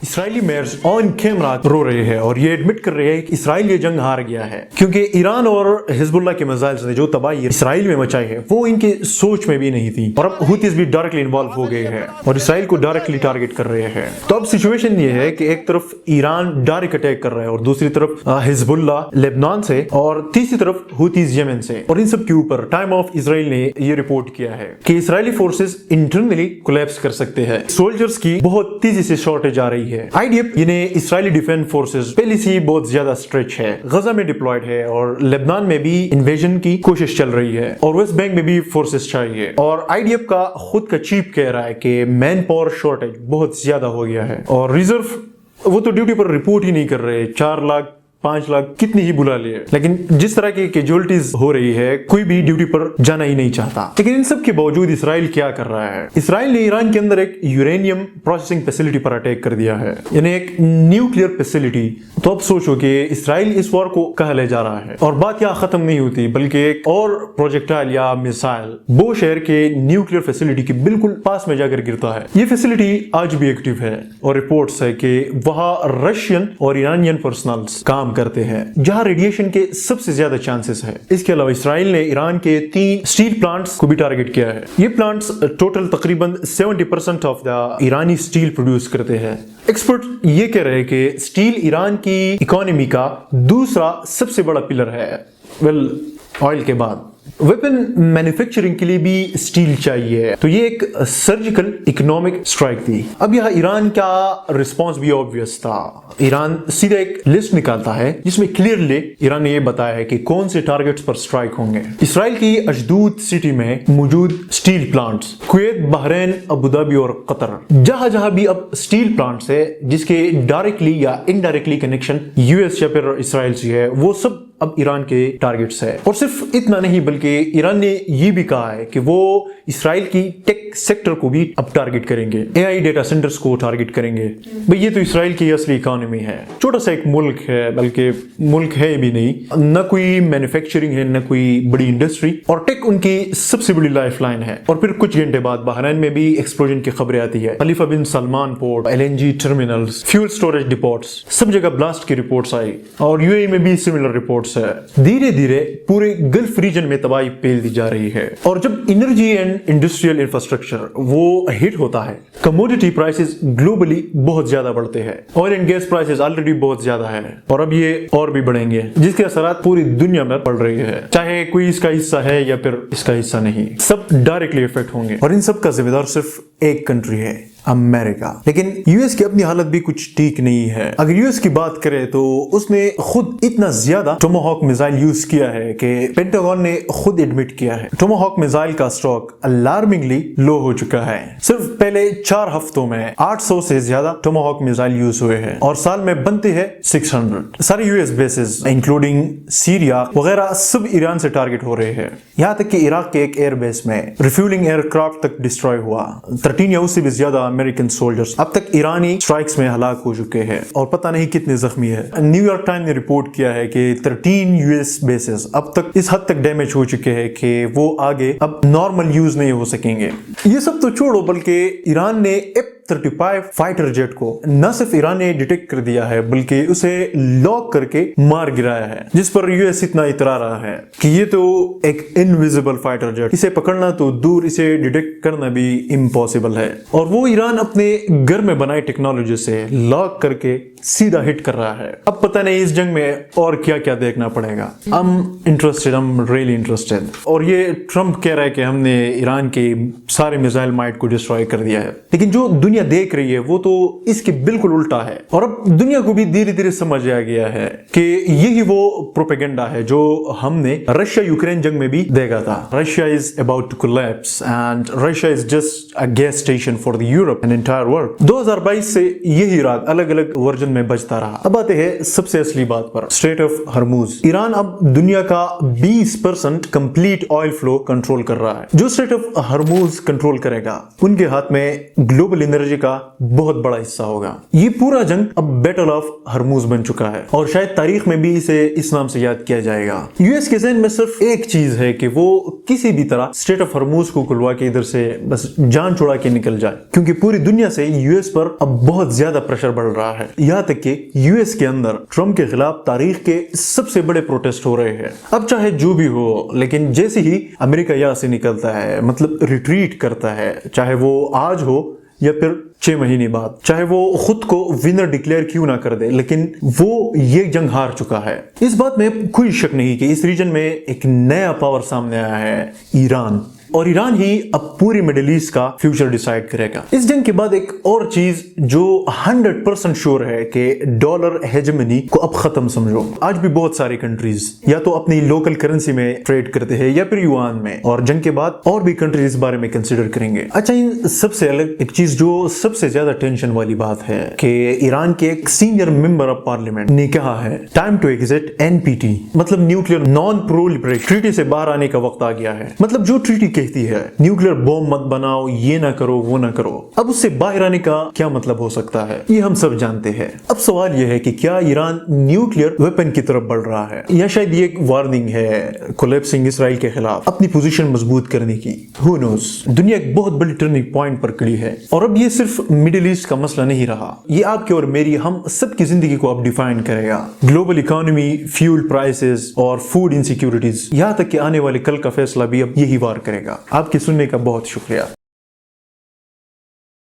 اسرائیلی measures آن camera رو رہے ہیں اور یہ ایڈمٹ کر رہے ہیں کہ اسرائیل یہ جنگ ہار گیا ہے، کیونکہ ایران اور حزب اللہ کے میزائل نے جو تباہی اسرائیل میں مچائی ہے وہ ان کے سوچ میں بھی نہیں تھی، اور اب ہوتیز بھی ڈائریکٹلی انوالو ہو گئے ہیں اور اسرائیل کو ڈائریکٹلی ٹارگٹ کر رہے ہیں۔ تو اب سچویشن یہ ہے کہ ایک طرف ایران ڈائریکٹ اٹیک کر رہا ہے اور دوسری طرف حزب اللہ لبنان سے اور تیسری طرف ہوتیز یمن سے، اور ان سب کے اوپر ٹائم آف اسرائیل نے یہ رپورٹ کیا ہے کہ اسرائیلی فورسز انٹرنلی کولیپس کر سکتے ہیں، سولجرز کی بہت تیزی سے شارٹیج آ رہی ہے۔ IDF یعنی اسرائیلی ڈیفینس فورسز پہلے سے بہت زیادہ اسٹریچ ہے، غزہ میں ڈپلائڈ ہے اور لبنان میں بھی انویژن کی کوشش چل رہی ہے اور ویسٹ بینک میں بھی فورسز چاہیے، اور IDF کا خود کا چیف کہہ رہا ہے کہ مین پاور شارٹیج بہت زیادہ ہو گیا ہے، اور ریزرو وہ تو ڈیوٹی پر رپورٹ ہی نہیں کر رہے، 4 لاکھ 5 لاکھ کتنی ہی بلا لیے، لیکن جس طرح کی کیجوالٹیز ہو رہی ہے کوئی بھی ڈیوٹی پر جانا ہی نہیں چاہتا۔ لیکن ان سب کے باوجود اسرائیل کیا کر رہا ہے؟ اسرائیل نے ایران کے اندر ایک یورینیم پروسیسنگ فیسلٹی پر اٹیک کر دیا ہے، یعنی ایک نیوکلیئر فیسلٹی۔ تو اب سوچو کہ اسرائیل اس وار کو کہاں لے جا رہا ہے، اور بات یہاں ختم نہیں ہوتی بلکہ ایک اور پروجیکٹائل یا میسائل بو شہر کے نیوکلیئر فیسلٹی کے بالکل پاس میں جا کر گرتا ہے۔ یہ فیسلٹی آج بھی ایکٹیو ہے اور رپورٹس ہے کہ وہاں رشین اور ایرانین پرسنلز کام کرتے ہیں جہاں ریڈیشن کے سب سے زیادہ چانسز ہے۔ اس کے علاوہ اسرائیل نے ایران کے 3 سٹیل پلانٹس کو بھی ٹارگٹ کیا ہے۔ یہ پلانٹس ٹوٹل تقریباً 70% آف دا ایرانی سٹیل پروڈیوس کرتے ہیں۔ ایکسپرٹ یہ کہہ رہے ہیں کہ سٹیل ایران کی اکانومی کا دوسرا سب سے بڑا پلر ہے، آئل کے بعد۔ ویپن مینوفیکچرنگ کے لیے بھی سٹیل چاہیے، تو یہ ایک سرجیکل اکنامک سٹرائک تھی۔ اب یہاں ایران کا رسپانس بھی آبویس تھا، ایران سیدھا ایک لسٹ نکالتا ہے جس میں کلیئرلی ایران نے یہ بتایا ہے کہ کون سے ٹارگٹس پر سٹرائک ہوں گے۔ اسرائیل کی اشدود سٹی میں موجود steel plants, Kuwait, Bahrain, Abu Dhabi اور قطر، جہاں جہاں بھی اب سٹیل پلانٹس ہے جس کے ڈائریکٹلی یا انڈائریکٹلی کنیکشن US یا پھر اسرائیل سے ہے، وہ سب اب ایران کے ٹارگٹس ہے۔ اور صرف اتنا نہیں بلکہ ایران نے یہ بھی کہا ہے کہ وہ اسرائیل کی ٹیک سیکٹر کو بھی اب ٹارگٹ کریں گے، AI ڈیٹا سینٹرز کو ٹارگٹ کریں گے۔ بھئی یہ تو اسرائیل کی اصلی اکانومی ہے، چھوٹا سا ایک ملک ہے، بلکہ ملک ہے بھی نہیں، نہ کوئی مینوفیکچرنگ ہے نہ کوئی بڑی انڈسٹری، اور ٹیک ان کی سب سے بڑی لائف لائن ہے۔ اور پھر کچھ گھنٹے بعد بحرین میں بھی ایکسپلوژن کی خبریں آتی ہے، Khalifa bin Salman port, LNG terminals, fuel storage depots, سب جگہ بلاسٹ کی رپورٹس آئی، اور UAE میں بھی سملر رپورٹس ہے۔ دھیرے دھیرے پورے گلف ریجن میں تباہی پھیل دی جا رہی ہے، اور جب انرجی اینڈ انڈسٹریل انفراسٹرکچر وہ ہٹ ہوتا ہے، کموڈیٹی پرائسز گلوبلی بہت زیادہ بڑھتے ہیں، oil and gas prices already بہت زیادہ ہے اور اب یہ اور بھی بڑھیں گے، جس کے اثرات پوری دنیا میں پڑ رہی ہے، چاہے کوئی اس کا حصہ ہے یا پھر اس کا حصہ نہیں، سب ڈائریکٹلی افیکٹ ہوں گے، اور ان سب کا ذمہ دار صرف ایک کنٹری ہے، امریکہ۔ لیکن US کی اپنی حالت بھی کچھ ٹھیک نہیں ہے۔ اگر US کی بات کرے تو اس نے خود اتنا زیادہ ٹوماہاک میزائل یوز کیا ہے کہ پینٹاگون نے خود ایڈمٹ کیا ہے ٹوماہاک میزائل کا سٹاک الارمنگلی لو ہو چکا ہے۔ صرف پہلے 4 ہفتوں میں 800 سے زیادہ ٹوماہاک میزائل یوز ہوئے ہیں اور سال میں بنتے ہیں 600۔ سارے US بیسز انکلوڈنگ سیریا وغیرہ سب ایران سے ٹارگٹ ہو رہے ہیں، یہاں تک کہ عراق کے ایک ایئر بیس میں ریفیولنگ ایئر کرافٹ تک ڈسٹروائے ہوا۔ 13 یا اس سے بھی زیادہ امریکن سولجرز اب تک ایرانی سٹرائکس میں ہلاک ہو چکے ہیں اور پتہ نہیں کتنے زخمی ہیں۔ نیو یارک ٹائم نے رپورٹ کیا ہے کہ 13 US بیسز اب تک اس حد تک ڈیمیج ہو چکے ہیں کہ وہ آگے اب نارمل یوز نہیں ہو سکیں گے۔ یہ سب تو چھوڑو، بلکہ ایران نے F-35 فائٹر جیٹ کو نہ صرف ایران نے ڈیٹیکٹ کر دیا ہے بلکہ اسے لاک کر کے مار گرایا ہے، جس پر US اتنا اترا رہا ہے کہ یہ تو ایک انویزیبل فائٹر جیٹ، اسے پکڑنا تو دور، اسے ڈیٹیکٹ کرنا بھی امپاسبل ہے، اور وہ ایران اپنے گھر میں بنائی ٹیکنالوجی سے لاک کر کے سیدھا ہٹ کر رہا ہے۔ اب پتہ نہیں اس جنگ میں اور کیا کیا دیکھنا پڑے گا۔ I'm really interested۔ اور یہ ٹرمپ کہہ رہا ہے کہ ہم نے ایران کے سارے میزائل مائٹ کو ڈسٹروائے کر دیا ہے، لیکن جو دنیا دیکھ رہی ہے وہ تو اس کے بالکل الٹا ہے، اور اب دنیا کو بھی دھیرے دھیرے سمجھ آ گیا ہے کہ یہی وہ پروپیگنڈا ہے جو ہم نے رشیا یوکرین جنگ میں بھی دیکھا تھا۔ Russia is about to collapse and Russia is just a gas station for the Europe and entire world۔ 2022 سے یہی راگ الگ الگ ورژن میں بجتا رہا۔ اب آتے ہیں سب سے اصلی بات پر، اسٹریٹ آف ہرموز۔ ایران اب دنیا کا 20% کمپلیٹ آئل فلو کنٹرول کر رہا ہے۔ جو اسٹریٹ آف ہرموز کنٹرول کرے گا ان کے ہاتھ میں گلوبل انرجی اسٹریٹجی کا بہت بڑا حصہ ہوگا. یہ پورا جنگ اب بیٹل آف ہرموز بن چکا ہے اور شاید تاریخ میں بھی اسے اس نام سے یاد کیا جائے گا. یو ایس کے ذہن میں صرف ایک چیز ہے کہ وہ کسی بھی طرح اسٹریٹ آف ہرموز کو کھلوا کے ادھر سے بس جان چھڑا کے نکل جائے, کیونکہ پوری دنیا سے یو ایس پر اب بہت زیادہ پریشر بڑھ رہا ہے. یہاں تک کہ یو ایس کے اندر ٹرمپ کے خلاف تاریخ کے سب سے بڑے پروٹیسٹ ہو رہے ہیں. اب چاہے جو بھی ہو, لیکن جیسے ہی امریکہ یہاں سے نکلتا ہے, مطلب ریٹریٹ کرتا ہے, چاہے وہ آج ہو یا پھر 6 مہینے بعد, چاہے وہ خود کو ونر ڈکلیئر کیوں نہ کر دے, لیکن وہ یہ جنگ ہار چکا ہے. اس بات میں کوئی شک نہیں کہ اس ریجن میں ایک نیا پاور سامنے آیا ہے, ایران. اور ایران ہی اب پوری مڈل ایسٹ کا فیوچر ڈیسائیڈ کرے گا. اس جنگ کے بعد ایک اور چیز جو 100% شور ہے کہ ڈالر ہیجمنی کو اب ختم سمجھو. آج بھی بہت ساری کنٹریز یا تو اپنی لوکل کرنسی میں ٹریڈ کرتے ہیں یا پھر یوان میں, اور جنگ کے بعد اور بھی کنٹریز اس بارے میں کنسیڈر کریں گے. اچھا, ان سب سے الگ ایک چیز جو سب سے زیادہ ٹینشن والی بات ہے کہ ایران کے ایک سینئر ممبر آف پارلیمنٹ نے کہا ہے ٹائم ٹو ایگزٹ NPT, مطلب نیوکلیئر نان پرولیفریشن ٹریٹی سے باہر آنے کا وقت آ گیا ہے. مطلب جو ٹریٹی کہتی ہے نیوکلیئر بوم مت بناؤ, یہ نہ کرو, وہ نہ کرو, اب اس سے باہر آنے کا کیا مطلب ہو سکتا ہے, یہ ہم سب جانتے ہیں. اب سوال یہ ہے کہ کیا ایران نیوکلیئر ویپن کی طرف بڑھ رہا ہے, یا شاید یہ ایک وارننگ ہے کولیپسنگ اسرائیل کے خلاف اپنی پوزیشن مضبوط کرنے کی. Who knows؟ دنیا ایک بہت بڑی ٹرننگ پوائنٹ پر کھڑی ہے, اور اب یہ صرف مڈل ایسٹ کا مسئلہ نہیں رہا, یہ آپ کی اور میری, ہم سب کی زندگی کو اب ڈیفائن کرے گا. گلوبل اکانومی, فیول پرائسز اور فوڈ انسیکیورٹیز, یہاں تک کہ آنے والے کل کا فیصلہ بھی اب یہی وار کرے گا. آپ کے سننے کا بہت شکریہ.